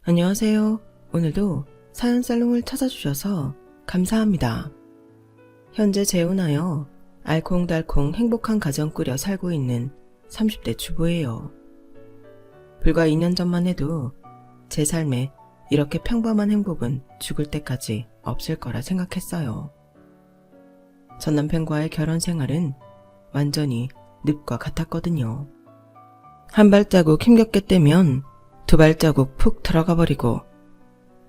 안녕하세요. 오늘도 사연살롱을 찾아주셔서 감사합니다. 현재 재혼하여 알콩달콩 행복한 가정 꾸려 살고 있는 30대 주부예요. 불과 2년 전만 해도 제 삶에 이렇게 평범한 행복은 죽을 때까지 없을 거라 생각했어요. 전 남편과의 결혼 생활은 완전히 늪과 같았거든요. 한 발자국 힘겹게 떼면 두 발자국 푹 들어가 버리고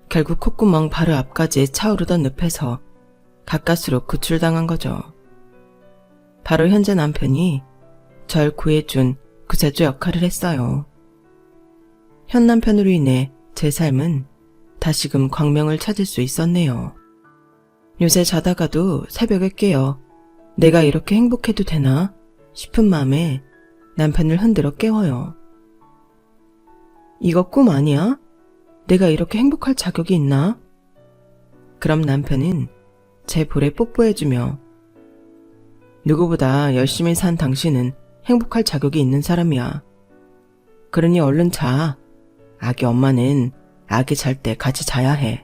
결국 콧구멍 바로 앞까지 차오르던 늪에서 가까스로 구출당한 거죠. 바로 현재 남편이 절 구해준 구세주 역할을 했어요. 현 남편으로 인해 제 삶은 다시금 광명을 찾을 수 있었네요. 요새 자다가도 새벽에 깨어 내가 이렇게 행복해도 되나 싶은 마음에 남편을 흔들어 깨워요. 이거 꿈 아니야? 내가 이렇게 행복할 자격이 있나? 그럼 남편은 제 볼에 뽀뽀해주며 누구보다 열심히 산 당신은 행복할 자격이 있는 사람이야. 그러니 얼른 자. 아기 엄마는 아기 잘 때 같이 자야 해.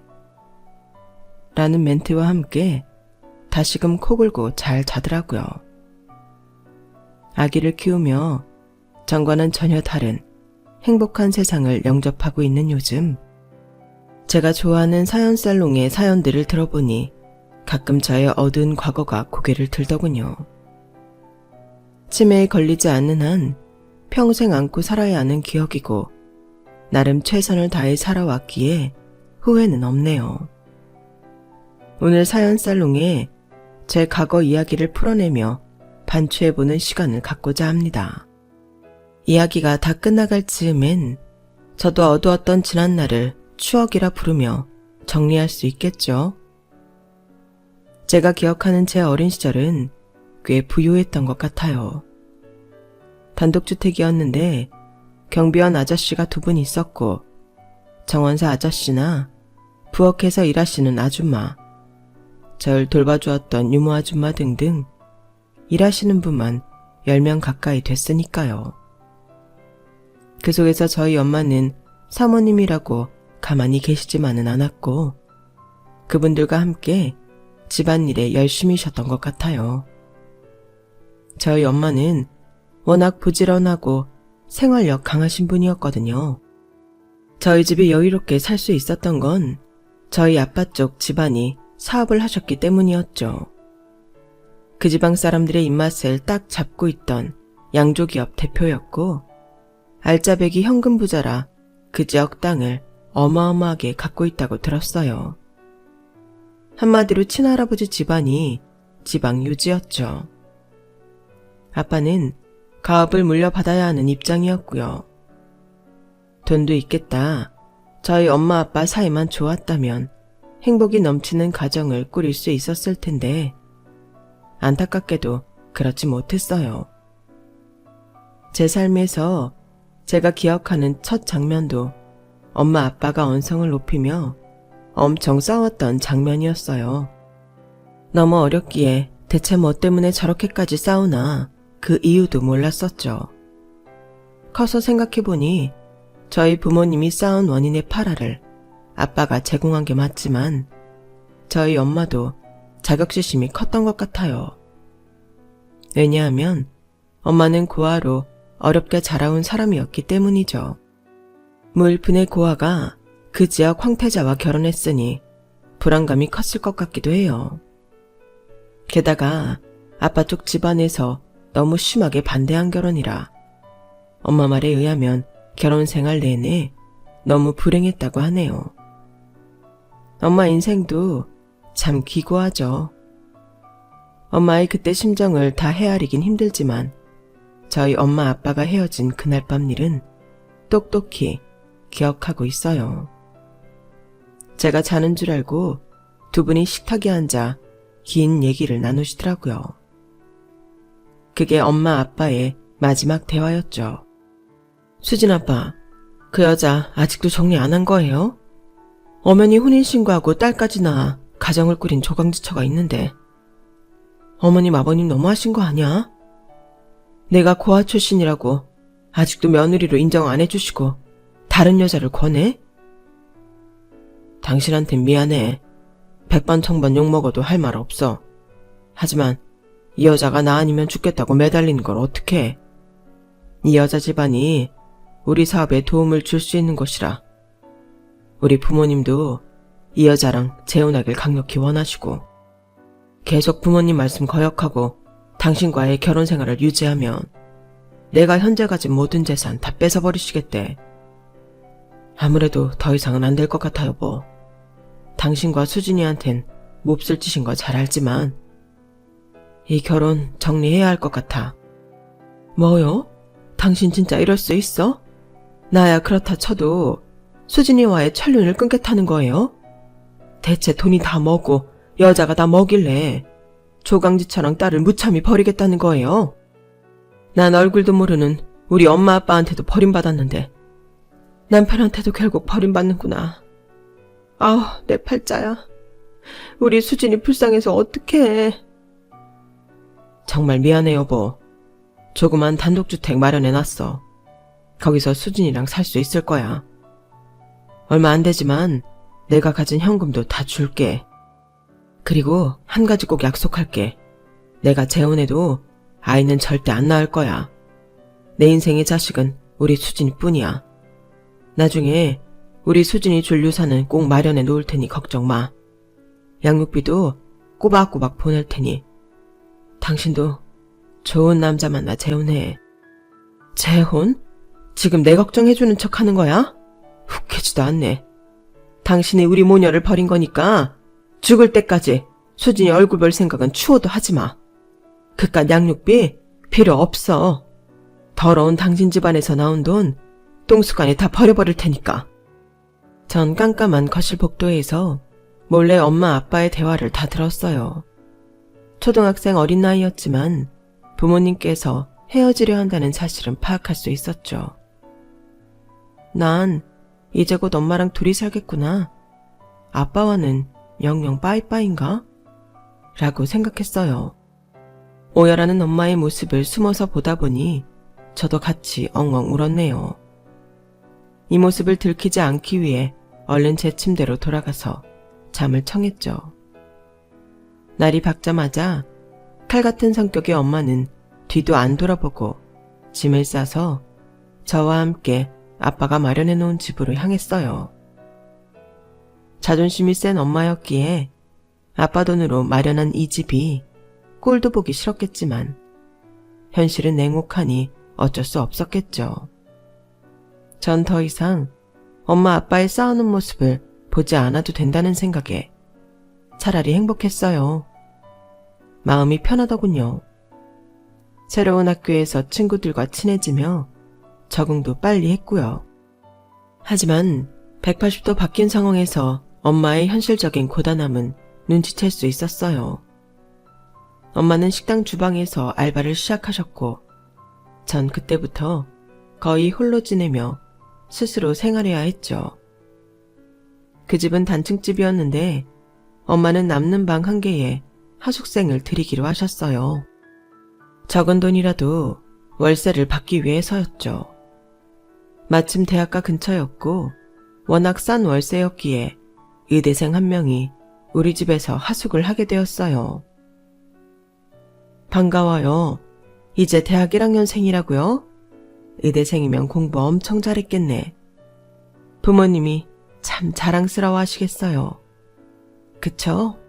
라는 멘트와 함께 다시금 코 골고 잘 자더라고요. 아기를 키우며 전과는 전혀 다른 행복한 세상을 영접하고 있는 요즘, 제가 좋아하는 사연살롱의 사연들을 들어보니 가끔 저의 어두운 과거가 고개를 들더군요. 치매에 걸리지 않는 한 평생 안고 살아야 하는 기억이고 나름 최선을 다해 살아왔기에 후회는 없네요. 오늘 사연살롱에 제 과거 이야기를 풀어내며 반추해보는 시간을 갖고자 합니다. 이야기가 다 끝나갈 즈음엔 저도 어두웠던 지난날을 추억이라 부르며 정리할 수 있겠죠. 제가 기억하는 제 어린 시절은 꽤 부유했던 것 같아요. 단독주택이었는데 경비원 아저씨가 2분 있었고 정원사 아저씨나 부엌에서 일하시는 아줌마, 절 돌봐주었던 유모 아줌마 등등 일하시는 분만 10명 가까이 됐으니까요. 그 속에서 저희 엄마는 사모님이라고 가만히 계시지만은 않았고 그분들과 함께 집안일에 열심히셨던 것 같아요. 저희 엄마는 워낙 부지런하고 생활력 강하신 분이었거든요. 저희 집이 여유롭게 살 수 있었던 건 저희 아빠 쪽 집안이 사업을 하셨기 때문이었죠. 그 지방 사람들의 입맛을 딱 잡고 있던 양조기업 대표였고 알짜배기 현금 부자라 그 지역 땅을 어마어마하게 갖고 있다고 들었어요. 한마디로 친할아버지 집안이 지방 유지였죠. 아빠는 가업을 물려받아야 하는 입장이었고요. 돈도 있겠다. 저희 엄마 아빠 사이만 좋았다면 행복이 넘치는 가정을 꾸릴 수 있었을 텐데 안타깝게도 그렇지 못했어요. 제 삶에서 제가 기억하는 첫 장면도 엄마 아빠가 언성을 높이며 엄청 싸웠던 장면이었어요. 너무 어렸기에 대체 뭐 때문에 저렇게까지 싸우나 그 이유도 몰랐었죠. 커서 생각해보니 저희 부모님이 싸운 원인의 8화를 아빠가 제공한 게 맞지만 저희 엄마도 자격지심이 컸던 것 같아요. 왜냐하면 엄마는 고아로 어렵게 자라온 사람이었기 때문이죠. 무일푼의 고아가 그 지역 황태자와 결혼했으니 불안감이 컸을 것 같기도 해요. 게다가 아빠 쪽 집안에서 너무 심하게 반대한 결혼이라 엄마 말에 의하면 결혼 생활 내내 너무 불행했다고 하네요. 엄마 인생도 참 기고하죠. 엄마의 그때 심정을 다 헤아리긴 힘들지만 저희 엄마 아빠가 헤어진 그날 밤 일은 똑똑히 기억하고 있어요. 제가 자는 줄 알고 2분이 식탁에 앉아 긴 얘기를 나누시더라고요. 그게 엄마 아빠의 마지막 대화였죠. 수진 아빠, 그 여자 아직도 정리 안 한 거예요? 어머니 혼인신고하고 딸까지 낳아 가정을 꾸린 조강지처가 있는데 어머님 아버님 너무하신 거 아니야? 내가 고아 출신이라고 아직도 며느리로 인정 안 해주시고 다른 여자를 권해? 당신한텐 미안해. 100번 1000번 욕먹어도 할 말 없어. 하지만 이 여자가 나 아니면 죽겠다고 매달리는 걸 어떡해. 이 여자 집안이 우리 사업에 도움을 줄 수 있는 곳이라. 우리 부모님도 이 여자랑 재혼하길 강력히 원하시고, 계속 부모님 말씀 거역하고 당신과의 결혼 생활을 유지하면 내가 현재 가진 모든 재산 다 뺏어버리시겠대. 아무래도 더 이상은 안 될 것 같아, 여보. 당신과 수진이한텐 몹쓸 짓인 거 잘 알지만 이 결혼 정리해야 할 것 같아. 뭐요? 당신 진짜 이럴 수 있어? 나야 그렇다 쳐도 수진이와의 천륜을 끊겠다는 거예요? 대체 돈이 다 뭐고 여자가 다 뭐길래 조강지처럼 딸을 무참히 버리겠다는 거예요? 난 얼굴도 모르는 우리 엄마 아빠한테도 버림받았는데 남편한테도 결국 버림받는구나. 아우, 내 팔자야. 우리 수진이 불쌍해서 어떡해. 정말 미안해, 여보. 조그만 단독주택 마련해놨어. 거기서 수진이랑 살 수 있을 거야. 얼마 안 되지만 내가 가진 현금도 다 줄게. 그리고 한 가지 꼭 약속할게. 내가 재혼해도 아이는 절대 안 낳을 거야. 내 인생의 자식은 우리 수진이뿐이야. 나중에 우리 수진이 줄 유산은 꼭 마련해 놓을 테니 걱정 마. 양육비도 꼬박꼬박 보낼 테니 당신도 좋은 남자 만나 재혼해. 재혼? 지금 내 걱정해주는 척 하는 거야? 웃기지도 않네. 당신이 우리 모녀를 버린 거니까 죽을 때까지 수진이 얼굴 볼 생각은 추워도 하지 마. 그깟 양육비 필요 없어. 더러운 당신 집안에서 나온 돈 똥수간에 다 버려버릴 테니까. 전 깜깜한 거실 복도에서 몰래 엄마 아빠의 대화를 다 들었어요. 초등학생 어린 나이였지만 부모님께서 헤어지려 한다는 사실은 파악할 수 있었죠. 난 이제 곧 엄마랑 둘이 살겠구나. 아빠와는 영영 빠이빠이인가? 라고 생각했어요. 오열하는 엄마의 모습을 숨어서 보다 보니 저도 같이 엉엉 울었네요. 이 모습을 들키지 않기 위해 얼른 제 침대로 돌아가서 잠을 청했죠. 날이 밝자마자 칼 같은 성격의 엄마는 뒤도 안 돌아보고 짐을 싸서 저와 함께 아빠가 마련해 놓은 집으로 향했어요. 자존심이 센 엄마였기에 아빠 돈으로 마련한 이 집이 꼴도 보기 싫었겠지만 현실은 냉혹하니 어쩔 수 없었겠죠. 전 더 이상 엄마 아빠의 싸우는 모습을 보지 않아도 된다는 생각에 차라리 행복했어요. 마음이 편하더군요. 새로운 학교에서 친구들과 친해지며 적응도 빨리 했고요. 하지만 180도 바뀐 상황에서 엄마의 현실적인 고단함은 눈치챌 수 있었어요. 엄마는 식당 주방에서 알바를 시작하셨고 전 그때부터 거의 홀로 지내며 스스로 생활해야 했죠. 그 집은 단층집이었는데 엄마는 남는 방 한 개에 하숙생을 들이기로 하셨어요. 적은 돈이라도 월세를 받기 위해서였죠. 마침 대학가 근처였고 워낙 싼 월세였기에 의대생 한 명이 우리 집에서 하숙을 하게 되었어요. 반가워요. 이제 대학 1학년생이라고요? 의대생이면 공부 엄청 잘했겠네. 부모님이 참 자랑스러워 하시겠어요. 그쵸?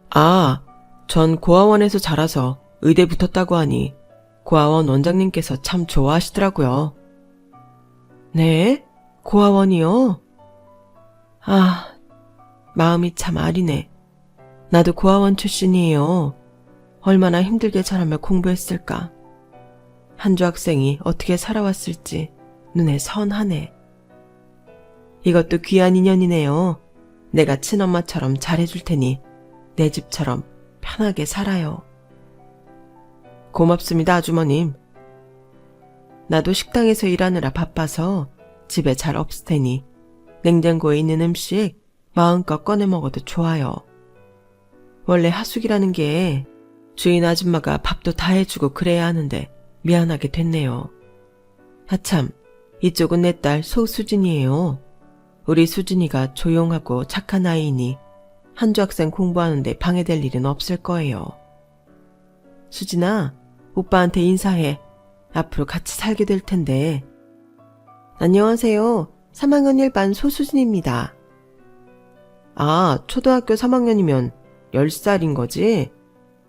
아, 전 고아원에서 자라서 의대 붙었다고 하니 고아원 원장님께서 참 좋아하시더라고요. 네? 고아원이요? 아, 마음이 참 아리네. 나도 고아원 출신이에요. 얼마나 힘들게 자라며 공부했을까. 한주 학생이 어떻게 살아왔을지 눈에 선하네. 이것도 귀한 인연이네요. 내가 친엄마처럼 잘해줄 테니 내 집처럼 편하게 살아요. 고맙습니다, 아주머님. 나도 식당에서 일하느라 바빠서 집에 잘 없을 테니 냉장고에 있는 음식 마음껏 꺼내 먹어도 좋아요. 원래 하숙이라는 게 주인 아줌마가 밥도 다 해주고 그래야 하는데 미안하게 됐네요. 하참, 이쪽은 내 딸 소수진이에요. 우리 수진이가 조용하고 착한 아이니 한주 학생 공부하는데 방해될 일은 없을 거예요. 수진아, 오빠한테 인사해. 앞으로 같이 살게 될 텐데. 안녕하세요. 3학년 1반 소수진입니다. 아, 초등학교 3학년이면 10살인 거지?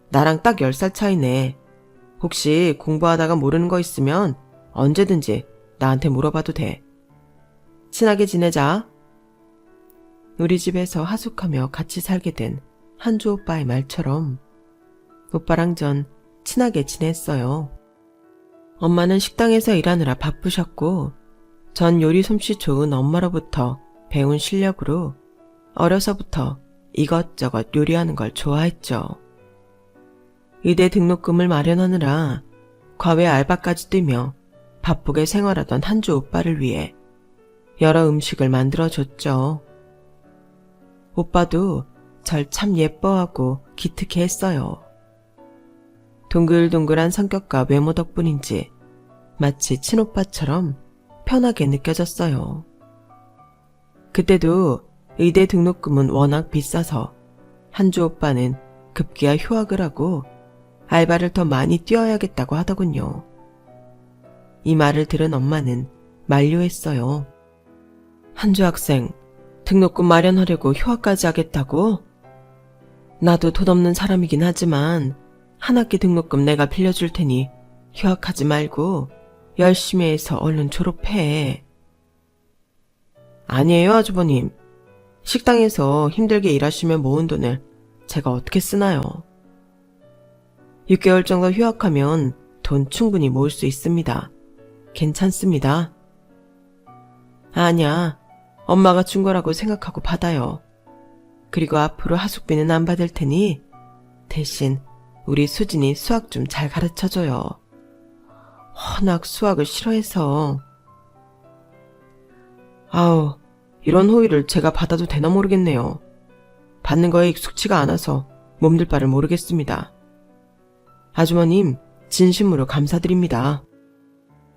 나랑 딱 10살 차이네. 혹시 공부하다가 모르는 거 있으면 언제든지 나한테 물어봐도 돼. 친하게 지내자. 우리 집에서 하숙하며 같이 살게 된 한주 오빠의 말처럼 오빠랑 전 친하게 지냈어요. 엄마는 식당에서 일하느라 바쁘셨고 전 요리 솜씨 좋은 엄마로부터 배운 실력으로 어려서부터 이것저것 요리하는 걸 좋아했죠. 의대 등록금을 마련하느라 과외 알바까지 뛰며 바쁘게 생활하던 한주 오빠를 위해 여러 음식을 만들어줬죠. 오빠도 절 참 예뻐하고 기특해 했어요. 동글동글한 성격과 외모 덕분인지 마치 친오빠처럼 편하게 느껴졌어요. 그때도 의대 등록금은 워낙 비싸서 한주 오빠는 급기야 휴학을 하고 알바를 더 많이 뛰어야겠다고 하더군요. 이 말을 들은 엄마는 만류했어요. 한주 학생, 등록금 마련하려고 휴학까지 하겠다고? 나도 돈 없는 사람이긴 하지만 한 학기 등록금 내가 빌려줄 테니 휴학하지 말고 열심히 해서 얼른 졸업해. 아니에요, 아주버님. 식당에서 힘들게 일하시며 모은 돈을 제가 어떻게 쓰나요? 6개월 정도 휴학하면 돈 충분히 모을 수 있습니다. 괜찮습니다. 아니야, 엄마가 준 거라고 생각하고 받아요. 그리고 앞으로 하숙비는 안 받을 테니 대신 우리 수진이 수학 좀 잘 가르쳐줘요. 워낙 수학을 싫어해서. 아우, 이런 호의를 제가 받아도 되나 모르겠네요. 받는 거에 익숙치가 않아서 몸둘 바를 모르겠습니다. 아주머님, 진심으로 감사드립니다.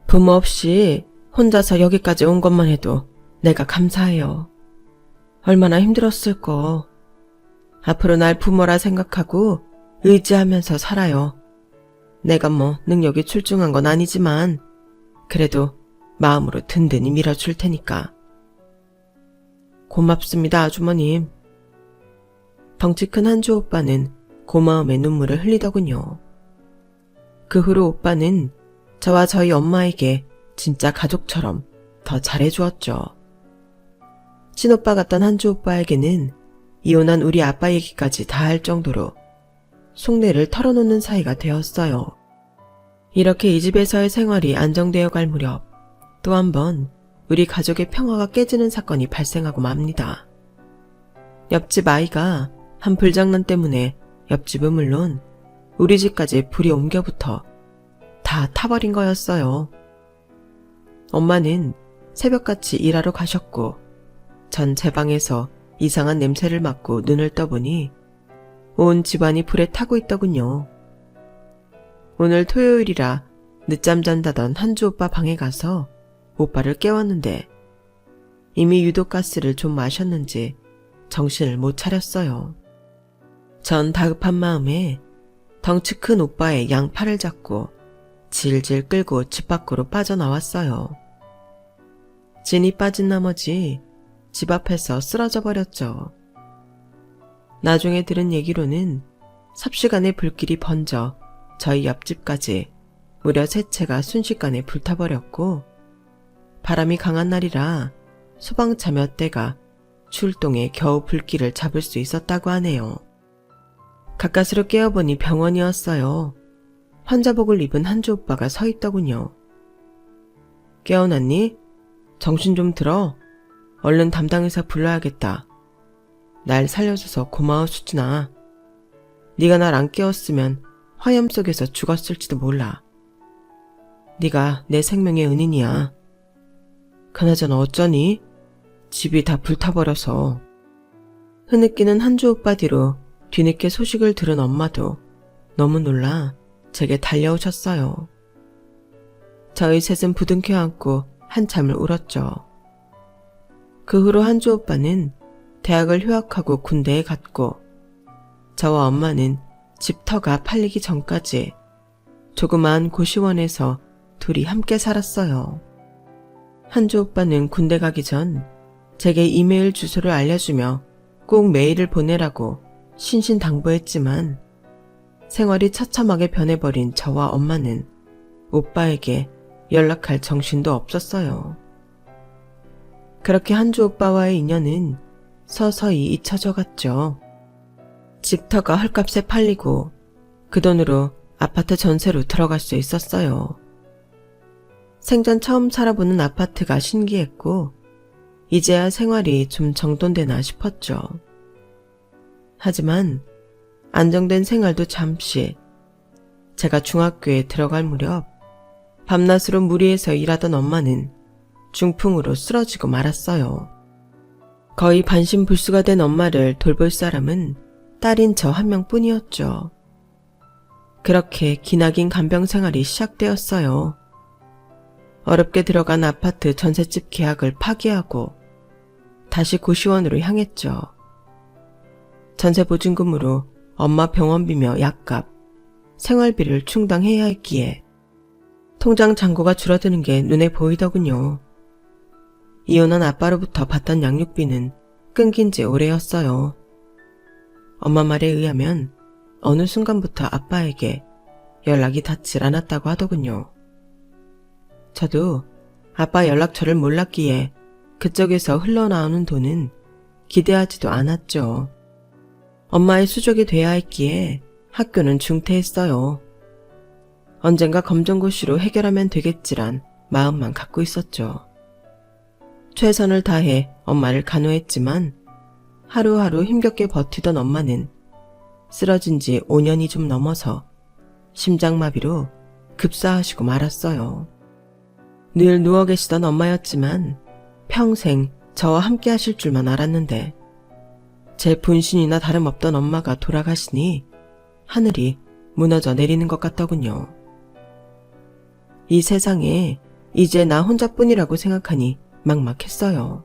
부모 없이 혼자서 여기까지 온 것만 해도 내가 감사해요. 얼마나 힘들었을까. 앞으로 날 부모라 생각하고 의지하면서 살아요. 내가 뭐 능력이 출중한 건 아니지만 그래도 마음으로 든든히 밀어줄 테니까. 고맙습니다, 아주머님. 덩치 큰 한주 오빠는 고마움의 눈물을 흘리더군요. 그 후로 오빠는 저와 저희 엄마에게 진짜 가족처럼 더 잘해주었죠. 친오빠 같던 한주 오빠에게는 이혼한 우리 아빠 얘기까지 다 할 정도로 속내를 털어놓는 사이가 되었어요. 이렇게 이 집에서의 생활이 안정되어 갈 무렵 또 한 번 우리 가족의 평화가 깨지는 사건이 발생하고 맙니다. 옆집 아이가 한 불장난 때문에 옆집은 물론 우리 집까지 불이 옮겨붙어 다 타버린 거였어요. 엄마는 새벽같이 일하러 가셨고 전 제 방에서 이상한 냄새를 맡고 눈을 떠보니 온 집안이 불에 타고 있더군요. 오늘 토요일이라 늦잠 잔다던 한주 오빠 방에 가서 오빠를 깨웠는데 이미 유독가스를 좀 마셨는지 정신을 못 차렸어요. 전 다급한 마음에 덩치 큰 오빠의 양팔을 잡고 질질 끌고 집 밖으로 빠져나왔어요. 진이 빠진 나머지 집 앞에서 쓰러져 버렸죠. 나중에 들은 얘기로는 삽시간에 불길이 번져 저희 옆집까지 무려 3채가 순식간에 불타버렸고 바람이 강한 날이라 소방차 몇 대가 출동해 겨우 불길을 잡을 수 있었다고 하네요. 가까스로 깨어보니 병원이었어요. 환자복을 입은 한주 오빠가 서 있더군요. 깨어났니? 정신 좀 들어. 얼른 담당 의사 불러야겠다. 날 살려줘서 고마워, 수진아. 네가 날 안 깨웠으면 화염 속에서 죽었을지도 몰라. 네가 내 생명의 은인이야. 그나저나 어쩌니? 집이 다 불타버려서. 흐느끼는 한주 오빠 뒤로 뒤늦게 소식을 들은 엄마도 너무 놀라 제게 달려오셨어요. 저희 셋은 부둥켜 안고 한참을 울었죠. 그 후로 한주 오빠는 대학을 휴학하고 군대에 갔고 저와 엄마는 집터가 팔리기 전까지 조그마한 고시원에서 둘이 함께 살았어요. 한주 오빠는 군대 가기 전 제게 이메일 주소를 알려주며 꼭 메일을 보내라고 신신당부했지만 생활이 처참하게 변해버린 저와 엄마는 오빠에게 연락할 정신도 없었어요. 그렇게 한주 오빠와의 인연은 서서히 잊혀져 갔죠. 집터가 헐값에 팔리고 그 돈으로 아파트 전세로 들어갈 수 있었어요. 생전 처음 살아보는 아파트가 신기했고 이제야 생활이 좀 정돈되나 싶었죠. 하지만 안정된 생활도 잠시 제가 중학교에 들어갈 무렵 밤낮으로 무리해서 일하던 엄마는 중풍으로 쓰러지고 말았어요. 거의 반신불수가 된 엄마를 돌볼 사람은 딸인 저 한 명뿐이었죠. 그렇게 기나긴 간병 생활이 시작되었어요. 어렵게 들어간 아파트 전셋집 계약을 파기하고 다시 고시원으로 향했죠. 전세보증금으로 엄마 병원비며 약값, 생활비를 충당해야 했기에 통장 잔고가 줄어드는 게 눈에 보이더군요. 이혼한 아빠로부터 받던 양육비는 끊긴 지 오래였어요. 엄마 말에 의하면 어느 순간부터 아빠에게 연락이 닿질 않았다고 하더군요. 저도 아빠 연락처를 몰랐기에 그쪽에서 흘러나오는 돈은 기대하지도 않았죠. 엄마의 수족이 돼야 했기에 학교는 중퇴했어요. 언젠가 검정고시로 해결하면 되겠지란 마음만 갖고 있었죠. 최선을 다해 엄마를 간호했지만 하루하루 힘겹게 버티던 엄마는 쓰러진 지 5년이 좀 넘어서 심장마비로 급사하시고 말았어요. 늘 누워 계시던 엄마였지만 평생 저와 함께 하실 줄만 알았는데 제 분신이나 다름없던 엄마가 돌아가시니 하늘이 무너져 내리는 것 같더군요. 이 세상에 이제 나 혼자뿐이라고 생각하니 막막했어요.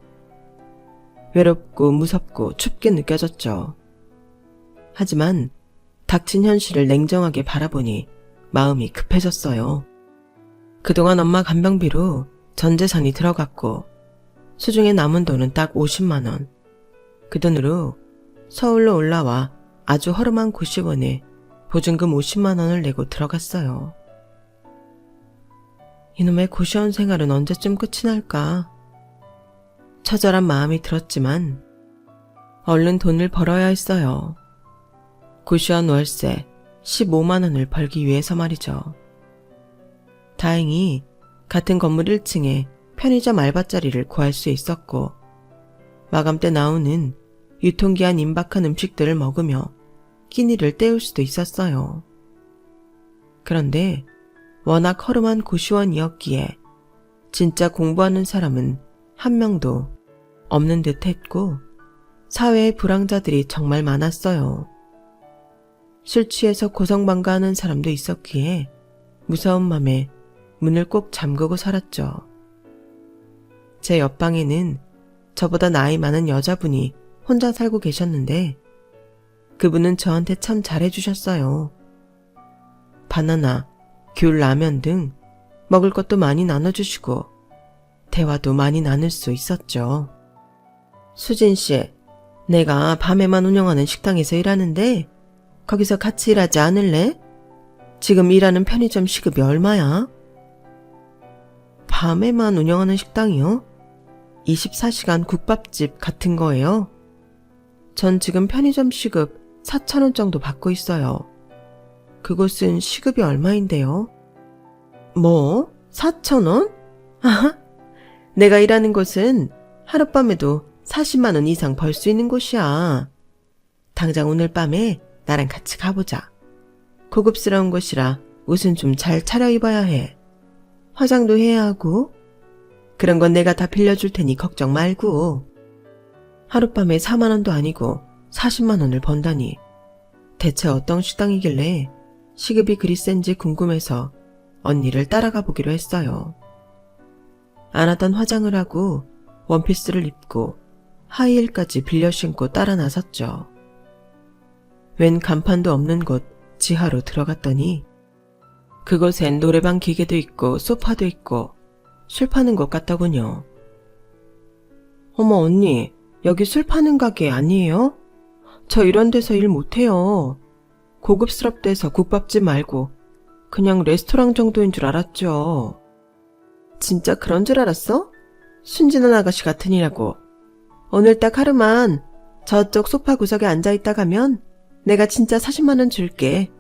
외롭고 무섭고 춥게 느껴졌죠. 하지만 닥친 현실을 냉정하게 바라보니 마음이 급해졌어요. 그동안 엄마 간병비로 전 재산이 들어갔고 수중에 남은 돈은 딱 50만 원. 그 돈으로 서울로 올라와 아주 허름한 고시원에 보증금 50만 원을 내고 들어갔어요. 이놈의 고시원 생활은 언제쯤 끝이 날까? 처절한 마음이 들었지만 얼른 돈을 벌어야 했어요. 고시원 월세 15만 원을 벌기 위해서 말이죠. 다행히 같은 건물 1층에 편의점 알바자리를 구할 수 있었고 마감 때 나오는 유통기한 임박한 음식들을 먹으며 끼니를 때울 수도 있었어요. 그런데 워낙 허름한 고시원이었기에 진짜 공부하는 사람은 한 명도 없는 듯 했고 사회의 불황자들이 정말 많았어요. 술 취해서 고성방가하는 사람도 있었기에 무서운 맘에 문을 꼭 잠그고 살았죠. 제 옆방에는 저보다 나이 많은 여자분이 혼자 살고 계셨는데 그분은 저한테 참 잘해주셨어요. 바나나, 귤, 라면 등 먹을 것도 많이 나눠주시고 대화도 많이 나눌 수 있었죠. 수진씨, 내가 밤에만 운영하는 식당에서 일하는데 거기서 같이 일하지 않을래? 지금 일하는 편의점 시급이 얼마야? 밤에만 운영하는 식당이요? 24시간 국밥집 같은 거예요? 전 지금 편의점 시급 4,000원 정도 받고 있어요. 그곳은 시급이 얼마인데요? 뭐? 4,000원? 아하, 내가 일하는 곳은 하룻밤에도 40만 원 이상 벌 수 있는 곳이야. 당장 오늘 밤에 나랑 같이 가보자. 고급스러운 곳이라 옷은 좀 잘 차려입어야 해. 화장도 해야 하고 그런 건 내가 다 빌려줄 테니 걱정 말고. 하룻밤에 4만 원도 아니고 40만 원을 번다니 대체 어떤 식당이길래 시급이 그리 센지 궁금해서 언니를 따라가 보기로 했어요. 안 하던 화장을 하고 원피스를 입고 하이힐까지 빌려 신고 따라 나섰죠. 웬 간판도 없는 곳 지하로 들어갔더니 그곳엔 노래방 기계도 있고 소파도 있고 술 파는 곳 같더군요. 어머 언니, 여기 술 파는 가게 아니에요? 저 이런 데서 일 못해요. 고급스럽대서 국밥집 말고 그냥 레스토랑 정도인 줄 알았죠. 진짜 그런 줄 알았어? 순진한 아가씨 같으니라고. 오늘 딱 하루만 저쪽 소파 구석에 앉아있다 가면 내가 진짜 40만 원 줄게.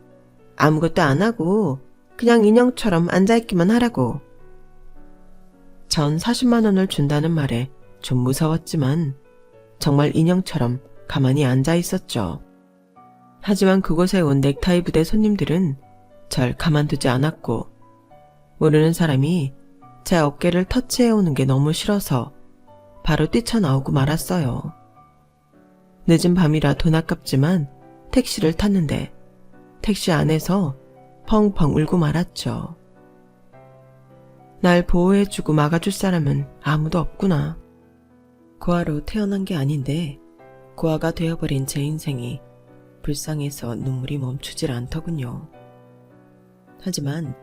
아무것도 안 하고 그냥 인형처럼 앉아있기만 하라고. 전 40만 원을 준다는 말에 좀 무서웠지만 정말 인형처럼 가만히 앉아있었죠. 하지만 그곳에 온 넥타이 부대 손님들은 절 가만두지 않았고 모르는 사람이 제 어깨를 터치해오는 게 너무 싫어서 바로 뛰쳐나오고 말았어요. 늦은 밤이라 돈 아깝지만 택시를 탔는데 택시 안에서 펑펑 울고 말았죠. 날 보호해주고 막아줄 사람은 아무도 없구나. 고아로 태어난 게 아닌데 고아가 되어버린 제 인생이 불쌍해서 눈물이 멈추질 않더군요. 하지만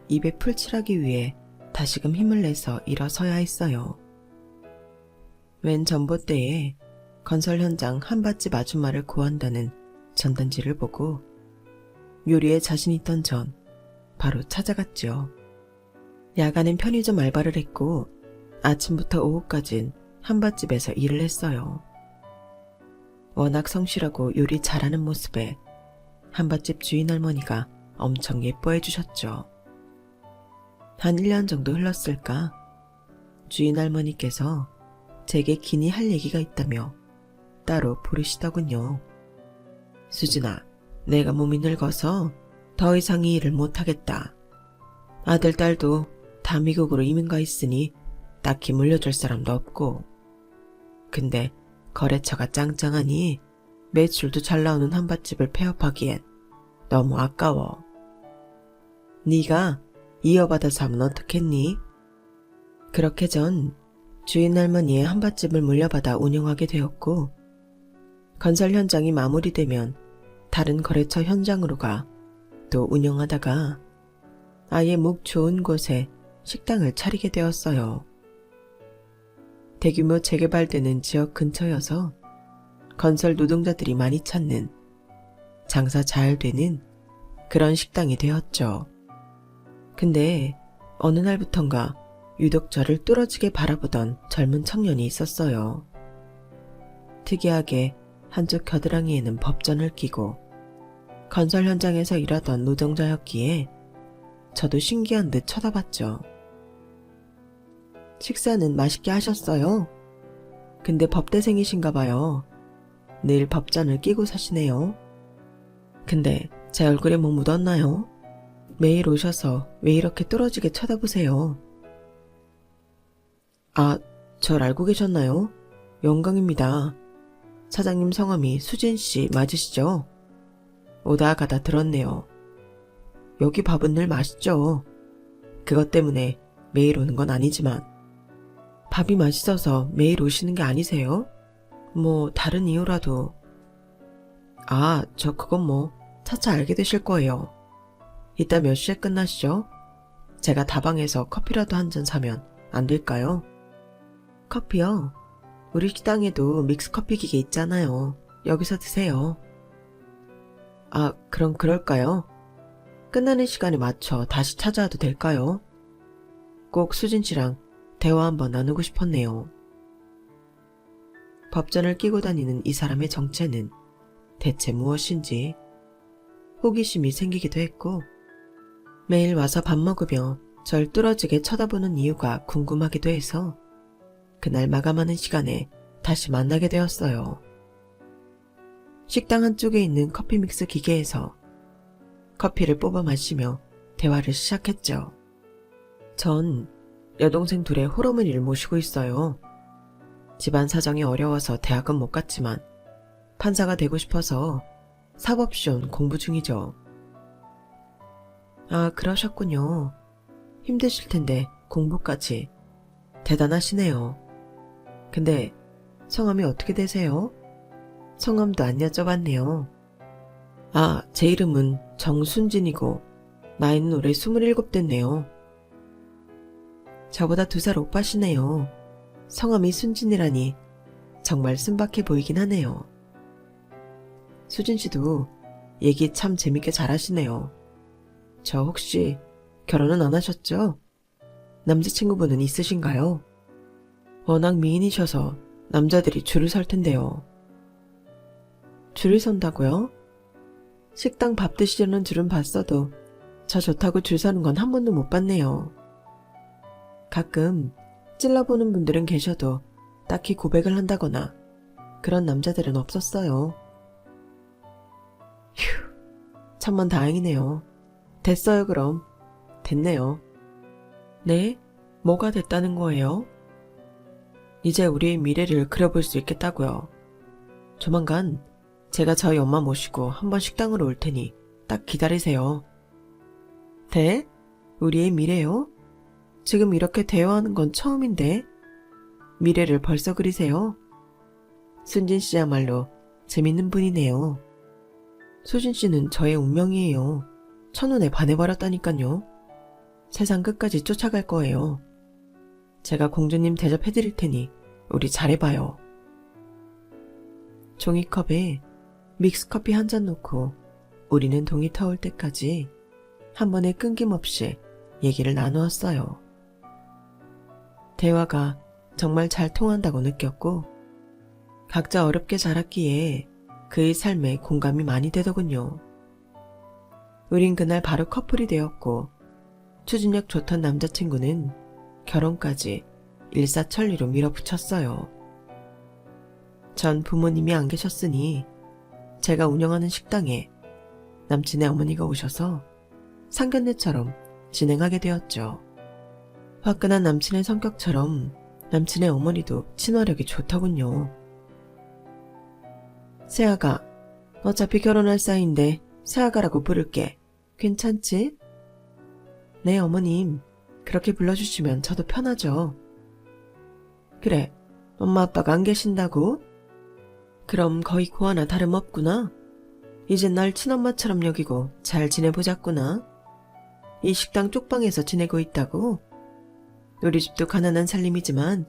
입에 풀 칠하기 위해 다시금 힘을 내서 일어서야 했어요. 웬 전봇대에 건설 현장 한밭집 아줌마를 구한다는 전단지를 보고 요리에 자신 있던 전 바로 찾아갔죠. 야간엔 편의점 알바를 했고 아침부터 오후까진 한밭집에서 일을 했어요. 워낙 성실하고 요리 잘하는 모습에 한밭집 주인 할머니가 엄청 예뻐해 주셨죠. 한 1년 정도 흘렀을까 주인 할머니께서 제게 긴히 할 얘기가 있다며 따로 부르시더군요. 수진아, 내가 몸이 늙어서 더 이상 이 일을 못하겠다. 아들, 딸도 다 미국으로 이민 가 있으니 딱히 물려줄 사람도 없고. 근데 거래처가 짱짱하니 매출도 잘 나오는 한밭집을 폐업하기엔 너무 아까워. 네가 이어받아서 하면 어떻겠니? 그렇게 전 주인 할머니의 한밭집을 물려받아 운영하게 되었고 건설 현장이 마무리되면 다른 거래처 현장으로 가 또 운영하다가 아예 목 좋은 곳에 식당을 차리게 되었어요. 대규모 재개발되는 지역 근처여서 건설 노동자들이 많이 찾는 장사 잘 되는 그런 식당이 되었죠. 근데 어느 날부턴가 유독 저를 뚫어지게 바라보던 젊은 청년이 있었어요. 특이하게 한쪽 겨드랑이에는 법전을 끼고 건설 현장에서 일하던 노동자였기에 저도 신기한 듯 쳐다봤죠. 식사는 맛있게 하셨어요? 근데 법대생이신가 봐요. 늘 법전을 끼고 사시네요. 근데 제 얼굴에 뭐 묻었나요? 매일 오셔서 왜 이렇게 뚫어지게 쳐다보세요? 아, 절 알고 계셨나요? 영광입니다. 사장님 성함이 수진씨 맞으시죠? 오다 가다 들었네요. 여기 밥은 늘 맛있죠. 그것 때문에 매일 오는 건 아니지만. 밥이 맛있어서 매일 오시는 게 아니세요? 뭐 다른 이유라도. 아, 저 그건 뭐 차차 알게 되실 거예요. 이따 몇 시에 끝나시죠? 제가 다방에서 커피라도 한 잔 사면 안 될까요? 커피요? 우리 식당에도 믹스커피 기계 있잖아요. 여기서 드세요. 아, 그럼 그럴까요? 끝나는 시간에 맞춰 다시 찾아와도 될까요? 꼭 수진 씨랑 대화 한번 나누고 싶었네요. 법전을 끼고 다니는 이 사람의 정체는 대체 무엇인지 호기심이 생기기도 했고 매일 와서 밥 먹으며 절 뚫어지게 쳐다보는 이유가 궁금하기도 해서 그날 마감하는 시간에 다시 만나게 되었어요. 식당 한쪽에 있는 커피 믹스 기계에서 커피를 뽑아 마시며 대화를 시작했죠. 전 여동생 둘의 홀어머니를 모시고 있어요. 집안 사정이 어려워서 대학은 못 갔지만 판사가 되고 싶어서 사법시험 공부 중이죠. 아, 그러셨군요. 힘드실 텐데 공부까지. 대단하시네요. 근데 성함이 어떻게 되세요? 성함도 안 여쭤봤네요. 아, 제 이름은 정순진이고 나이는 올해 27 됐네요. 저보다 2살 오빠시네요. 성함이 순진이라니 정말 순박해 보이긴 하네요. 수진 씨도 얘기 참 재밌게 잘하시네요. 저 혹시 결혼은 안 하셨죠? 남자친구분은 있으신가요? 워낙 미인이셔서 남자들이 줄을 설 텐데요. 줄을 선다고요? 식당 밥 드시려는 줄은 봤어도 저 좋다고 줄 서는 건 한 번도 못 봤네요. 가끔 찔러보는 분들은 계셔도 딱히 고백을 한다거나 그런 남자들은 없었어요. 휴, 천만 다행이네요. 됐어요 그럼. 됐네요. 네? 뭐가 됐다는 거예요? 이제 우리의 미래를 그려볼 수 있겠다고요. 조만간 제가 저희 엄마 모시고 한번 식당으로 올 테니 딱 기다리세요. 네? 우리의 미래요? 지금 이렇게 대화하는 건 처음인데 미래를 벌써 그리세요? 순진 씨야말로 재밌는 분이네요. 수진 씨는 저의 운명이에요. 첫눈에 반해버렸다니까요. 세상 끝까지 쫓아갈 거예요. 제가 공주님 대접해드릴 테니 우리 잘해봐요. 종이컵에 믹스커피 한 잔 놓고 우리는 동이 터올 때까지 한 번에 끊김없이 얘기를 나누었어요. 대화가 정말 잘 통한다고 느꼈고 각자 어렵게 자랐기에 그의 삶에 공감이 많이 되더군요. 우린 그날 바로 커플이 되었고 추진력 좋던 남자친구는 결혼까지 일사천리로 밀어붙였어요. 전 부모님이 안 계셨으니 제가 운영하는 식당에 남친의 어머니가 오셔서 상견례처럼 진행하게 되었죠. 화끈한 남친의 성격처럼 남친의 어머니도 친화력이 좋더군요. 새아가, 어차피 결혼할 사이인데 새아가라고 부를게. 괜찮지? 네, 어머님. 그렇게 불러주시면 저도 편하죠. 그래, 엄마 아빠가 안 계신다고? 그럼 거의 고아나 다름없구나. 이젠 날 친엄마처럼 여기고 잘 지내보자꾸나. 이 식당 쪽방에서 지내고 있다고? 우리 집도 가난한 살림이지만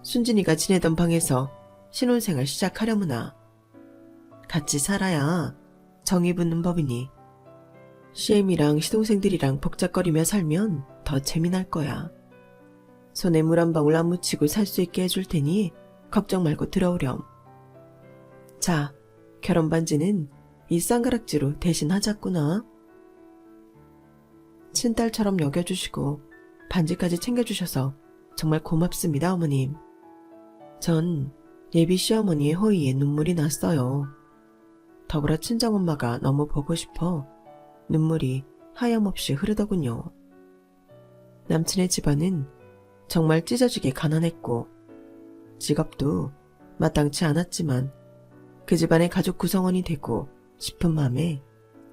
순진이가 지내던 방에서 신혼생활 시작하려무나. 같이 살아야 정이 붙는 법이니 CM이랑 시동생들이랑 복잡거리며 살면 더 재미날 거야. 손에 물 한 방울 안 묻히고 살 수 있게 해줄 테니 걱정 말고 들어오렴. 자, 결혼 반지는 이 쌍가락지로 대신 하자꾸나. 친딸처럼 여겨주시고 반지까지 챙겨주셔서 정말 고맙습니다, 어머님. 전 예비 시어머니의 호의에 눈물이 났어요. 더불어 친정엄마가 너무 보고 싶어 눈물이 하염없이 흐르더군요. 남친의 집안은 정말 찢어지게 가난했고 직업도 마땅치 않았지만 그 집안의 가족 구성원이 되고 싶은 마음에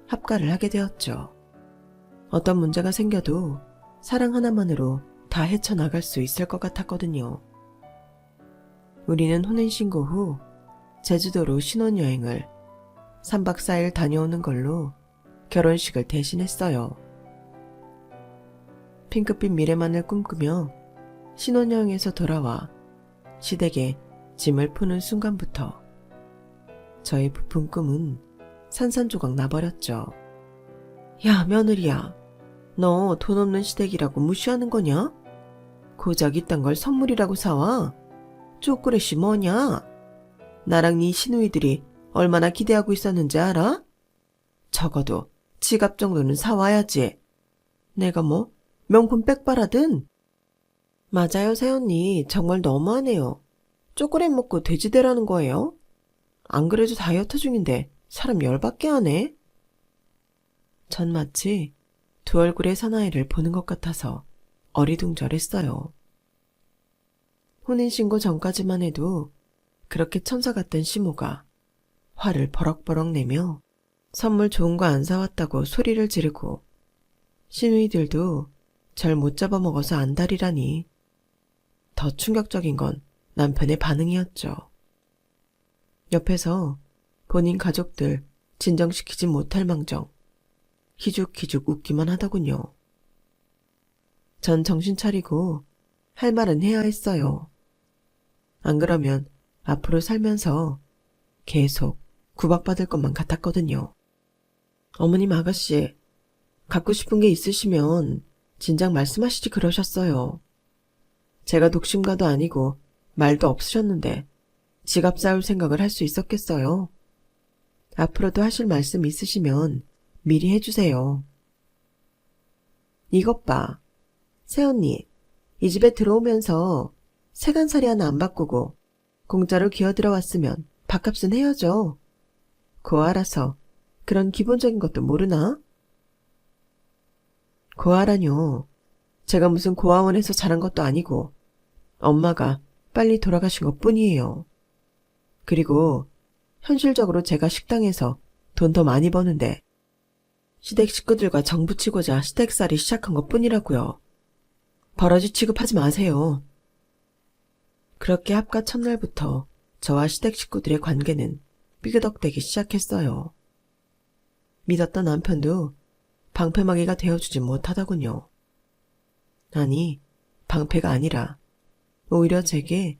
합가를 하게 되었죠. 어떤 문제가 생겨도 사랑 하나만으로 다 헤쳐나갈 수 있을 것 같았거든요. 우리는 혼인신고 후 제주도로 신혼여행을 3박 4일 다녀오는 걸로 결혼식을 대신했어요. 핑크빛 미래만을 꿈꾸며 신혼여행에서 돌아와 시댁에 짐을 푸는 순간부터 저의 부푼 꿈은 산산조각 나버렸죠. 야, 며느리야. 너 돈 없는 시댁이라고 무시하는 거냐? 고작 이딴 걸 선물이라고 사와? 쪼꾸레시 뭐냐? 나랑 네 시누이들이 얼마나 기대하고 있었는지 알아? 적어도 지갑 정도는 사와야지. 내가 뭐 명품 백바라든? 맞아요, 새언니. 정말 너무하네요. 쪼꼬렛 먹고 돼지되라는 거예요? 안 그래도 다이어트 중인데 사람 열받게 하네. 전 마치 두 얼굴의 사나이를 보는 것 같아서 어리둥절했어요. 혼인신고 전까지만 해도 그렇게 천사 같던 시모가 화를 버럭버럭 내며 선물 좋은 거 안 사왔다고 소리를 지르고 시누이들도 절 못 잡아먹어서 안달이라니. 더 충격적인 건 남편의 반응이었죠. 옆에서 본인 가족들 진정시키지 못할 망정 희죽희죽 웃기만 하더군요. 전 정신 차리고 할 말은 해야 했어요. 안 그러면 앞으로 살면서 계속 구박받을 것만 같았거든요. 어머님 아가씨, 갖고 싶은 게 있으시면 진작 말씀하시지 그러셨어요. 제가 독심가도 아니고 말도 없으셨는데 지갑 싸울 생각을 할 수 있었겠어요? 앞으로도 하실 말씀 있으시면 미리 해주세요. 이것 봐. 새언니, 이 집에 들어오면서 세간살이 하나 안 바꾸고 공짜로 기어들어왔으면 밥값은 해야죠. 고아라서 그런 기본적인 것도 모르나? 고아라뇨. 제가 무슨 고아원에서 자란 것도 아니고 엄마가 빨리 돌아가신 것뿐이에요. 그리고 현실적으로 제가 식당에서 돈 더 많이 버는데 시댁 식구들과 정붙이고자 시댁살이 시작한 것뿐이라고요. 버러지 취급하지 마세요. 그렇게 합가 첫날부터 저와 시댁 식구들의 관계는 삐그덕대기 시작했어요. 믿었던 남편도 방패막이가 되어주지 못하더군요. 아니, 방패가 아니라 오히려 제게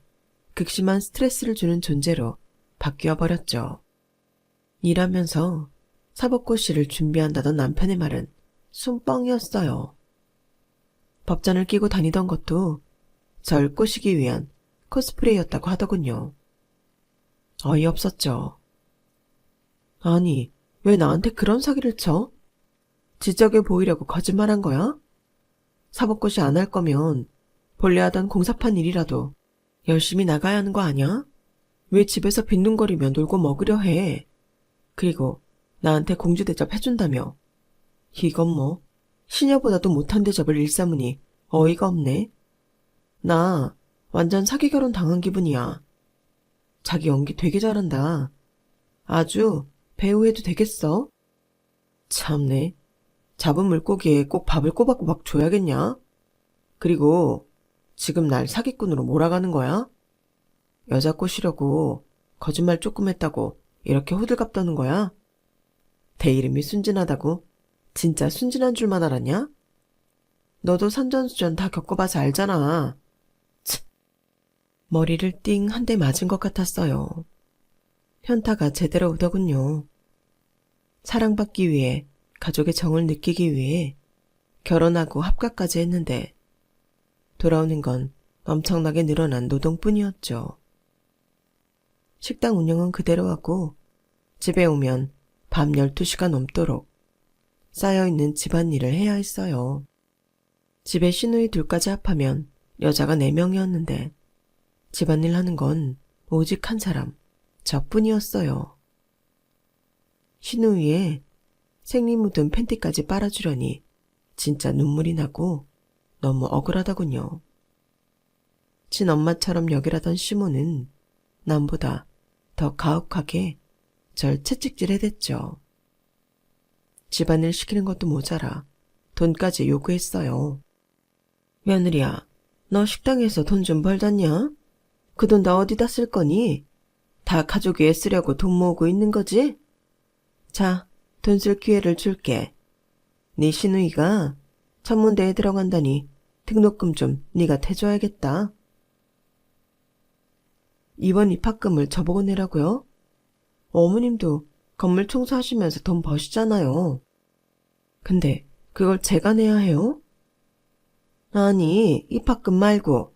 극심한 스트레스를 주는 존재로 바뀌어버렸죠. 일하면서 사법고시를 준비한다던 남편의 말은 순뻥이었어요. 법전을 끼고 다니던 것도 절 꼬시기 위한 코스프레였다고 하더군요. 어이없었죠. 아니, 왜 나한테 그런 사기를 쳐? 지적해 보이려고 거짓말한 거야? 사법고시 안 할 거면 본래 하던 공사판 일이라도 열심히 나가야 하는 거 아냐? 왜 집에서 빈둥거리며 놀고 먹으려 해? 그리고 나한테 공주대접 해준다며. 이건 뭐 시녀보다도 못한 대접을 일삼으니 어이가 없네. 나 완전 사기 결혼 당한 기분이야. 자기 연기 되게 잘한다. 아주 배우 해도 되겠어? 참네. 잡은 물고기에 꼭 밥을 꼬박꼬박 줘야겠냐? 그리고 지금 날 사기꾼으로 몰아가는 거야? 여자 꼬시려고 거짓말 조금 했다고 이렇게 호들갑 떠는 거야? 내 이름이 순진하다고? 진짜 순진한 줄만 알았냐? 너도 산전수전 다 겪어봐서 알잖아. 치. 머리를 띵 한 대 맞은 것 같았어요. 현타가 제대로 오더군요. 사랑받기 위해, 가족의 정을 느끼기 위해 결혼하고 합가까지 했는데 돌아오는 건 엄청나게 늘어난 노동뿐이었죠. 식당 운영은 그대로 하고 집에 오면 밤 12시가 넘도록 쌓여있는 집안일을 해야 했어요. 집에 시누이 둘까지 합하면 여자가 4명이었는데 집안일 하는 건 오직 한 사람, 저뿐이었어요. 시누이의 생리 묻은 팬티까지 빨아주려니 진짜 눈물이 나고 너무 억울하더군요. 친엄마처럼 여기라던 시모는 남보다 더 가혹하게 절 채찍질해댔죠. 집안일 시키는 것도 모자라 돈까지 요구했어요. 며느리야, 너 식당에서 돈 좀 벌잖냐? 그 돈 다 어디다 쓸 거니? 다 가족 위해 쓰려고 돈 모으고 있는 거지? 자, 돈 쓸 기회를 줄게. 네 시누이가 천문대에 들어간다니 등록금 좀 네가 대줘야겠다. 이번 입학금을 저보고 내라고요? 어머님도 건물 청소하시면서 돈 버시잖아요. 근데 그걸 제가 내야 해요? 아니, 입학금 말고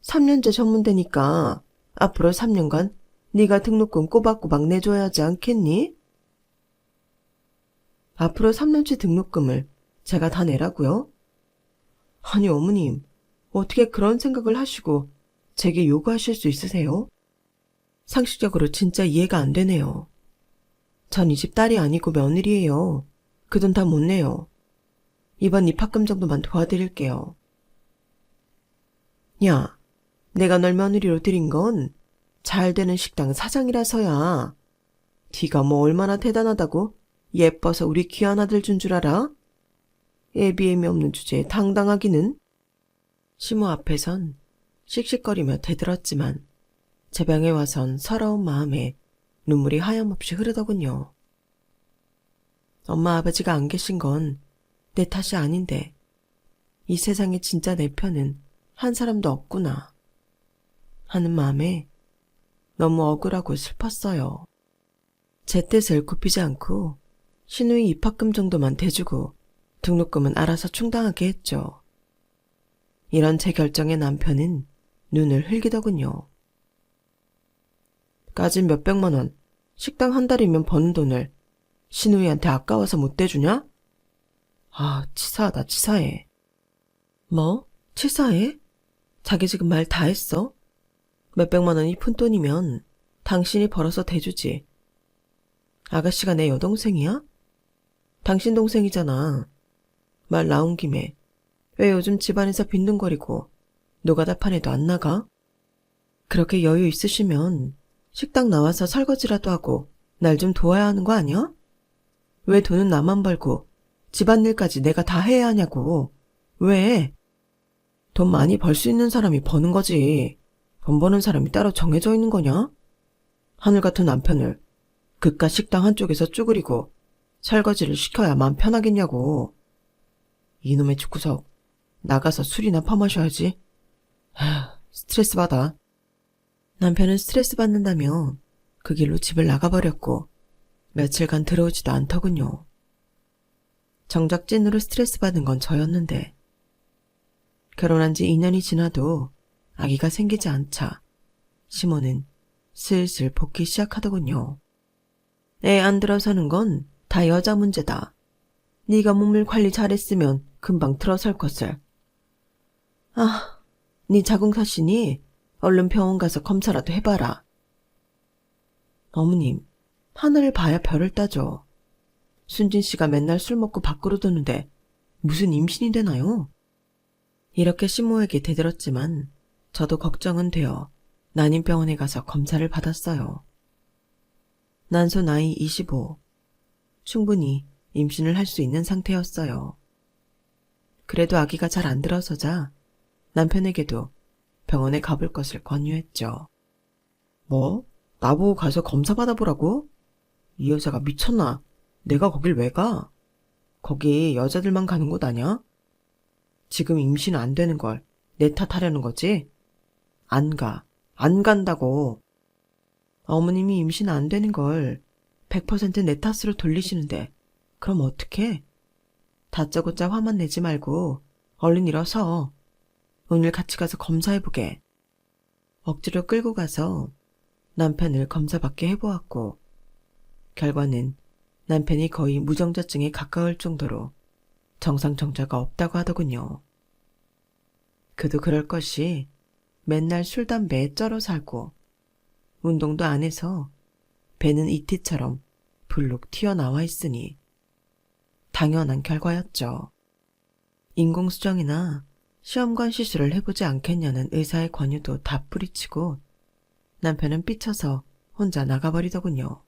3년제 전문대니까 앞으로 3년간 네가 등록금 꼬박꼬박 내줘야 하지 않겠니? 앞으로 3년치 등록금을 제가 다 내라고요? 아니 어머님, 어떻게 그런 생각을 하시고 제게 요구하실 수 있으세요? 상식적으로 진짜 이해가 안 되네요. 전 이 집 딸이 아니고 며느리예요. 그 돈 다 못 내요. 이번 입학금 정도만 도와드릴게요. 야, 내가 널 며느리로 들인 건 잘 되는 식당 사장이라서야. 네가 뭐 얼마나 대단하다고 예뻐서 우리 귀한 아들 준 줄 알아? 애비애미 없는 주제에 당당하기는. 시모 앞에선 씩씩거리며 대들었지만 제 방에 와선 서러운 마음에 눈물이 하염없이 흐르더군요. 엄마 아버지가 안 계신 건 내 탓이 아닌데 이 세상에 진짜 내 편은 한 사람도 없구나 하는 마음에 너무 억울하고 슬펐어요. 제 뜻을 굽히지 않고 신우이 입학금 정도만 대주고 등록금은 알아서 충당하게 했죠. 이런 제 결정에 남편은 눈을 흘기더군요. 까진 몇백만 원, 식당 한 달이면 버는 돈을 신우이한테 아까워서 못 대주냐? 아, 치사하다, 치사해. 뭐? 치사해? 자기 지금 말 다 했어? 몇백만 원이 푼돈이면 당신이 벌어서 대주지. 아가씨가 내 여동생이야? 당신 동생이잖아. 말 나온 김에 왜 요즘 집안에서 빈둥거리고 노가다 판에도 안 나가? 그렇게 여유 있으시면 식당 나와서 설거지라도 하고 날 좀 도와야 하는 거 아니야? 왜 돈은 나만 벌고 집안일까지 내가 다 해야 하냐고. 왜? 돈 많이 벌 수 있는 사람이 버는 거지. 돈 버는 사람이 따로 정해져 있는 거냐? 하늘 같은 남편을 그깟 식당 한쪽에서 쭈그리고 설거지를 시켜야 마음 편하겠냐고. 이놈의 집구석 나가서 술이나 퍼마셔야지. 스트레스 받아. 남편은 스트레스 받는다며 그 길로 집을 나가버렸고 며칠간 들어오지도 않더군요. 정작 찐으로 스트레스 받은 건 저였는데 결혼한 지 2년이 지나도 아기가 생기지 않자 시모는 슬슬 볶기 시작하더군요. 애 안 들어서는 건 다 여자 문제다. 네가 몸을 관리 잘했으면 금방 들어설 것을. 아, 네 자궁사시니 얼른 병원 가서 검사라도 해봐라. 어머님, 하늘을 봐야 별을 따죠. 순진 씨가 맨날 술 먹고 밖으로 도는데 무슨 임신이 되나요? 이렇게 시모에게 대들었지만 저도 걱정은 되어 난임병원에 가서 검사를 받았어요. 난소 나이 25. 충분히 임신을 할 수 있는 상태였어요. 그래도 아기가 잘 안 들어서자 남편에게도 병원에 가볼 것을 권유했죠. 뭐? 나보고 가서 검사 받아보라고? 이 여자가 미쳤나? 내가 거길 왜 가? 거기 여자들만 가는 곳 아냐? 지금 임신 안 되는 걸 내 탓하려는 거지? 안 가. 안 간다고. 어머님이 임신 안 되는 걸 100% 내 탓으로 돌리시는데 그럼 어떡해? 다짜고짜 화만 내지 말고 얼른 일어서. 오늘 같이 가서 검사해보게. 억지로 끌고 가서 남편을 검사받게 해보았고 결과는 남편이 거의 무정자증에 가까울 정도로 정상 정자가 없다고 하더군요. 그도 그럴 것이 맨날 술 담배에 쩔어 살고 운동도 안 해서 배는 이티처럼 불룩 튀어나와 있으니 당연한 결과였죠. 인공수정이나 시험관 시술을 해보지 않겠냐는 의사의 권유도 다 뿌리치고 남편은 삐쳐서 혼자 나가버리더군요.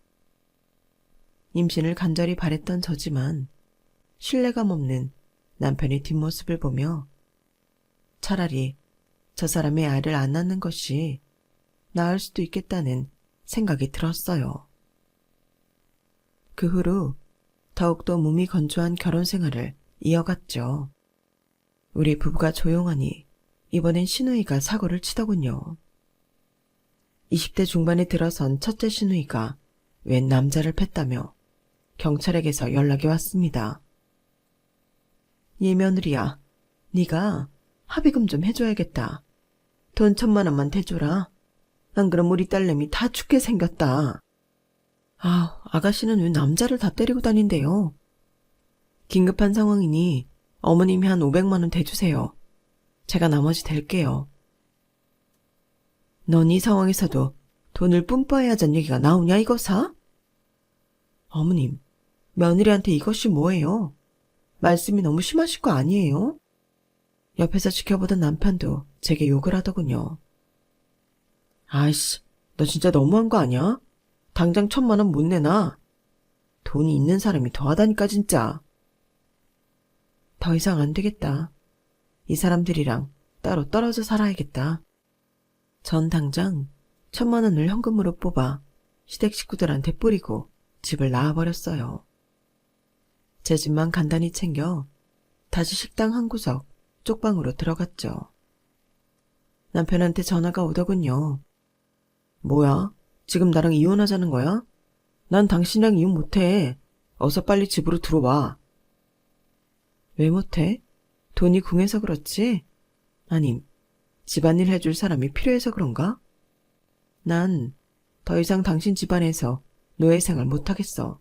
임신을 간절히 바랬던 저지만 신뢰감 없는 남편의 뒷모습을 보며 차라리 저 사람의 아이를 안 낳는 것이 나을 수도 있겠다는 생각이 들었어요. 그 후로 더욱더 몸이 건조한 결혼 생활을 이어갔죠. 우리 부부가 조용하니 이번엔 시누이가 사고를 치더군요. 20대 중반에 들어선 첫째 시누이가 웬 남자를 팼다며 경찰에게서 연락이 왔습니다. 얘 며느리야, 네가 합의금 좀 해줘야겠다. 돈 1,000만 원만 대줘라. 안 그럼 우리 딸내미 다 죽게 생겼다. 아, 아가씨는 왜 남자를 다 때리고 다닌대요? 긴급한 상황이니 어머님이 한 500만 원 대주세요. 제가 나머지 댈게요. 넌 이 상황에서도 돈을 뿜빠야 하자는 얘기가 나오냐 이거사? 어머님, 며느리한테 이것이 뭐예요? 말씀이 너무 심하실 거 아니에요? 옆에서 지켜보던 남편도 제게 욕을 하더군요. 아이씨, 너 진짜 너무한 거 아니야? 당장 1,000만 원 못 내놔. 돈이 있는 사람이 더하다니까 진짜. 더 이상 안 되겠다. 이 사람들이랑 따로 떨어져 살아야겠다. 전 당장 1,000만 원을 현금으로 뽑아 시댁 식구들한테 뿌리고 집을 나와버렸어요. 제 집만 간단히 챙겨 다시 식당 한 구석 쪽방으로 들어갔죠. 남편한테 전화가 오더군요. 뭐야? 지금 나랑 이혼하자는 거야? 난 당신이랑 이혼 못해. 어서 빨리 집으로 들어와. 왜 못해? 돈이 궁해서 그렇지? 아님, 집안일 해줄 사람이 필요해서 그런가? 난 더 이상 당신 집안에서 노예 생활 못하겠어.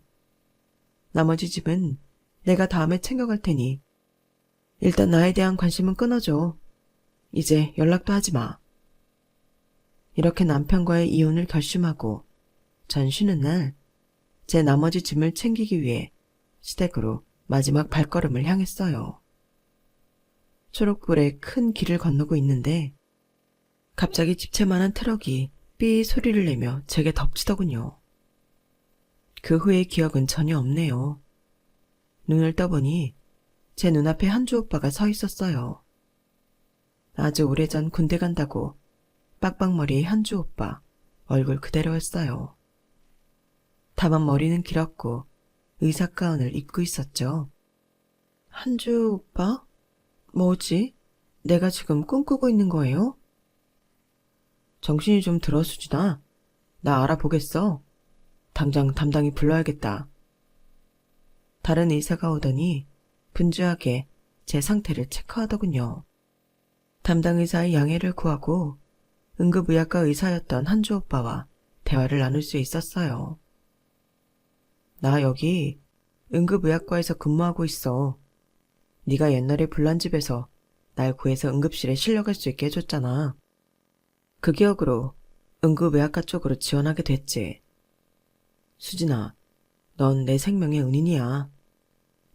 나머지 집은 내가 다음에 챙겨갈 테니 일단 나에 대한 관심은 끊어줘. 이제 연락도 하지 마. 이렇게 남편과의 이혼을 결심하고 전 쉬는 날 제 나머지 짐을 챙기기 위해 시댁으로 마지막 발걸음을 향했어요. 초록불에 큰 길을 건너고 있는데 갑자기 집채만한 트럭이 삐 소리를 내며 제게 덮치더군요. 그 후의 기억은 전혀 없네요. 눈을 떠보니 제 눈앞에 한주 오빠가 서 있었어요. 아주 오래전 군대 간다고 빡빡머리의 한주 오빠, 얼굴 그대로였어요. 다만 머리는 길었고 의사 가운을 입고 있었죠. 한주 오빠? 뭐지? 내가 지금 꿈꾸고 있는 거예요? 정신이 좀 들어, 수진아. 나 알아보겠어. 당장 담당이 불러야겠다. 다른 의사가 오더니 분주하게 제 상태를 체크하더군요. 담당 의사의 양해를 구하고 응급의학과 의사였던 한주 오빠와 대화를 나눌 수 있었어요. 나 여기 응급의학과에서 근무하고 있어. 네가 옛날에 불난집에서 날 구해서 응급실에 실려갈 수 있게 해줬잖아. 그 기억으로 응급의학과 쪽으로 지원하게 됐지. 수진아, 넌 내 생명의 은인이야.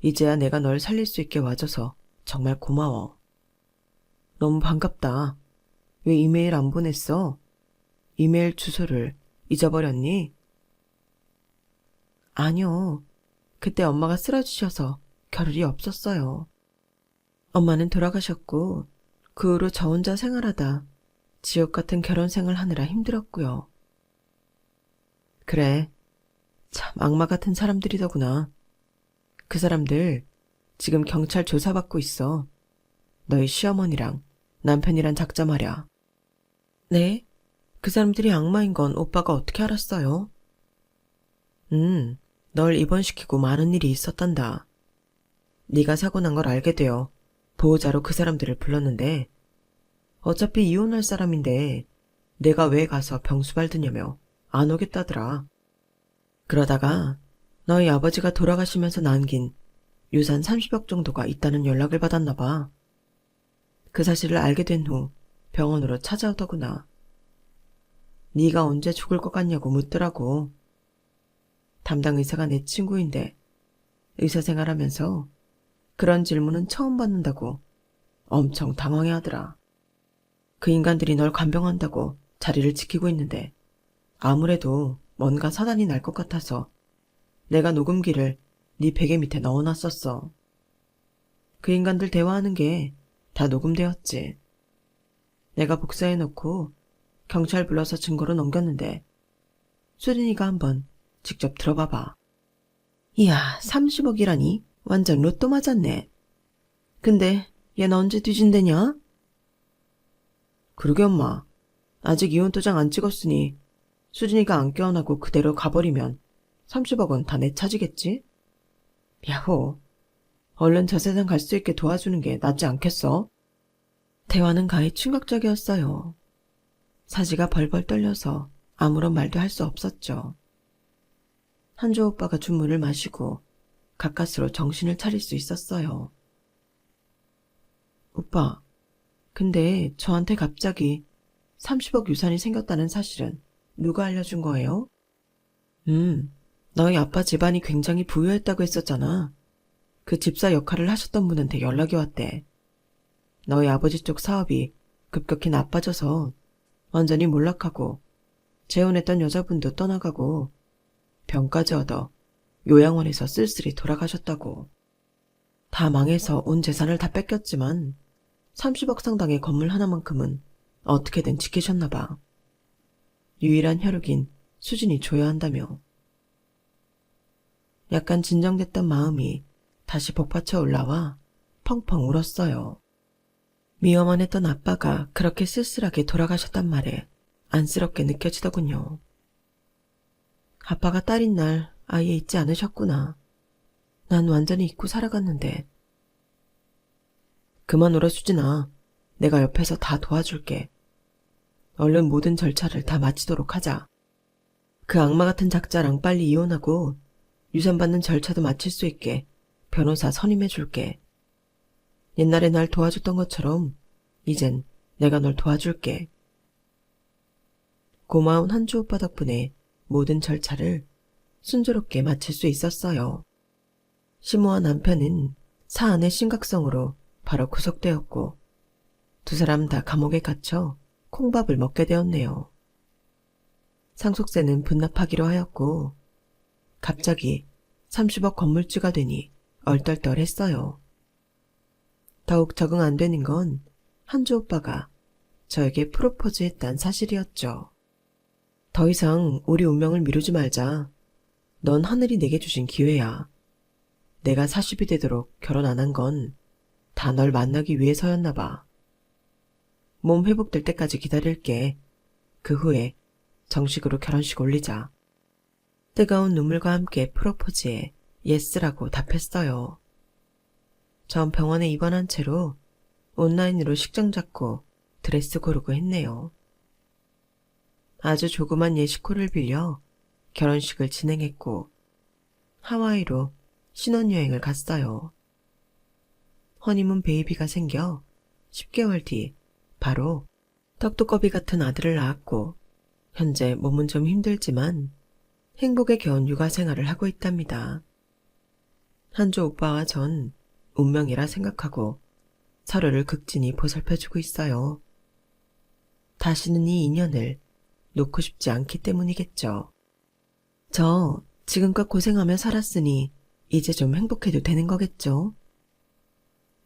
이제야 내가 널 살릴 수 있게 와줘서 정말 고마워. 너무 반갑다. 왜 이메일 안 보냈어? 이메일 주소를 잊어버렸니? 아니요. 그때 엄마가 쓰러지셔서 겨를이 없었어요. 엄마는 돌아가셨고 그 후로 저 혼자 생활하다 지옥 같은 결혼 생활 하느라 힘들었고요. 그래. 참 악마 같은 사람들이더구나. 그 사람들 지금 경찰 조사받고 있어. 너희 시어머니랑 남편이란 작자 말이야. 네? 그 사람들이 악마인 건 오빠가 어떻게 알았어요? 널 입원시키고 많은 일이 있었단다. 네가 사고 난 걸 알게 되어 보호자로 그 사람들을 불렀는데 어차피 이혼할 사람인데 내가 왜 가서 병수발 드냐며 안 오겠다더라. 그러다가 너희 아버지가 돌아가시면서 남긴 유산 30억 정도가 있다는 연락을 받았나 봐. 그 사실을 알게 된 후 병원으로 찾아오더구나. 네가 언제 죽을 것 같냐고 묻더라고. 담당 의사가 내 친구인데 의사 생활하면서 그런 질문은 처음 받는다고 엄청 당황해하더라. 그 인간들이 널 간병한다고 자리를 지키고 있는데 아무래도 뭔가 사단이 날 것 같아서 내가 녹음기를 네 베개 밑에 넣어놨었어. 그 인간들 대화하는 게 다 녹음되었지. 내가 복사해놓고 경찰 불러서 증거로 넘겼는데 수린이가 한번 직접 들어봐봐. 이야, 30억이라니 완전 로또 맞았네. 근데 얘는 언제 뒤진대냐? 그러게 엄마. 아직 이혼 도장 안 찍었으니 수진이가 안 깨어나고 그대로 가버리면 30억은 다 내 차지겠지? 야호. 얼른 저 세상 갈 수 있게 도와주는 게 낫지 않겠어? 대화는 가히 충격적이었어요. 사지가 벌벌 떨려서 아무런 말도 할 수 없었죠. 한조 오빠가 준 물을 마시고 가까스로 정신을 차릴 수 있었어요. 오빠, 근데 저한테 갑자기 30억 유산이 생겼다는 사실은 누가 알려준 거예요? 너희 아빠 집안이 굉장히 부유했다고 했었잖아. 그 집사 역할을 하셨던 분한테 연락이 왔대. 너희 아버지 쪽 사업이 급격히 나빠져서 완전히 몰락하고 재혼했던 여자분도 떠나가고 병까지 얻어 요양원에서 쓸쓸히 돌아가셨다고. 다 망해서 온 재산을 다 뺏겼지만 30억 상당의 건물 하나만큼은 어떻게든 지키셨나 봐. 유일한 혈육인 수진이 줘야 한다며. 약간 진정됐던 마음이 다시 복받쳐 올라와 펑펑 울었어요. 미워만 했던 아빠가 그렇게 쓸쓸하게 돌아가셨단 말에 안쓰럽게 느껴지더군요. 아빠가 딸인 날 아예 잊지 않으셨구나. 난 완전히 잊고 살아갔는데. 그만 울어 수진아. 내가 옆에서 다 도와줄게. 얼른 모든 절차를 다 마치도록 하자. 그 악마 같은 작자랑 빨리 이혼하고 유산 받는 절차도 마칠 수 있게 변호사 선임해줄게. 옛날에 날 도와줬던 것처럼 이젠 내가 널 도와줄게. 고마운 한주 오빠 덕분에 모든 절차를 순조롭게 마칠 수 있었어요. 시모와 남편은 사안의 심각성으로 바로 구속되었고 두 사람 다 감옥에 갇혀 콩밥을 먹게 되었네요. 상속세는 분납하기로 하였고 갑자기 30억 건물주가 되니 얼떨떨했어요. 더욱 적응 안 되는 건 한주 오빠가 저에게 프로포즈했단 사실이었죠. 더 이상 우리 운명을 미루지 말자. 넌 하늘이 내게 주신 기회야. 내가 40이 되도록 결혼 안 한 건 다 널 만나기 위해서였나 봐. 몸 회복될 때까지 기다릴게. 그 후에 정식으로 결혼식 올리자. 뜨거운 눈물과 함께 프로포즈에 예스라고 답했어요. 전 병원에 입원한 채로 온라인으로 식장 잡고 드레스 고르고 했네요. 아주 조그만 예식홀을 빌려 결혼식을 진행했고 하와이로 신혼여행을 갔어요. 허니문 베이비가 생겨 10개월 뒤 바로 떡두꺼비 같은 아들을 낳았고 현재 몸은 좀 힘들지만 행복에 겨운 육아 생활을 하고 있답니다. 한주 오빠와 전 운명이라 생각하고 서로를 극진히 보살펴주고 있어요. 다시는 이 인연을 놓고 싶지 않기 때문이겠죠. 저 지금껏 고생하며 살았으니 이제 좀 행복해도 되는 거겠죠?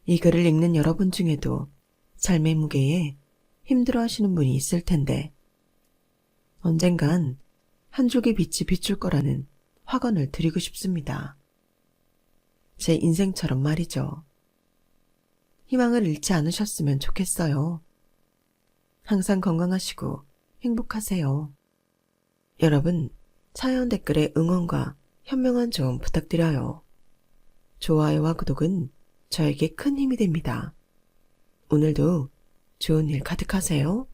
이 글을 읽는 여러분 중에도 삶의 무게에 힘들어하시는 분이 있을 텐데 언젠간 한 쪽의 빛이 비출 거라는 확언을 드리고 싶습니다. 제 인생처럼 말이죠. 희망을 잃지 않으셨으면 좋겠어요. 항상 건강하시고 행복하세요. 여러분, 사연 댓글에 응원과 현명한 조언 부탁드려요. 좋아요와 구독은 저에게 큰 힘이 됩니다. 오늘도 좋은 일 가득하세요.